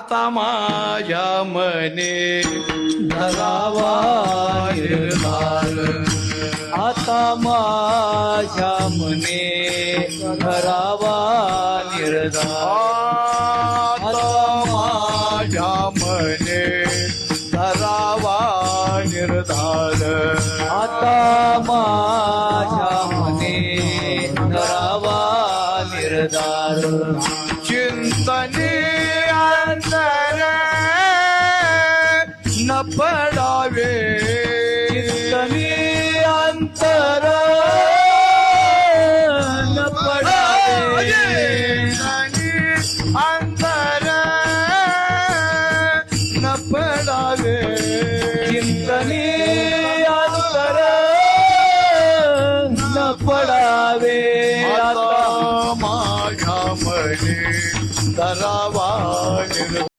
आता माझ्या मने धरावा निर्धार, आता माझ्या मने धरावा निर्धार, आता माझ्या मने धरावा निर्धार, आता माझ्या मने धरावा निर्धार. चिंतनी अंतर न पडावे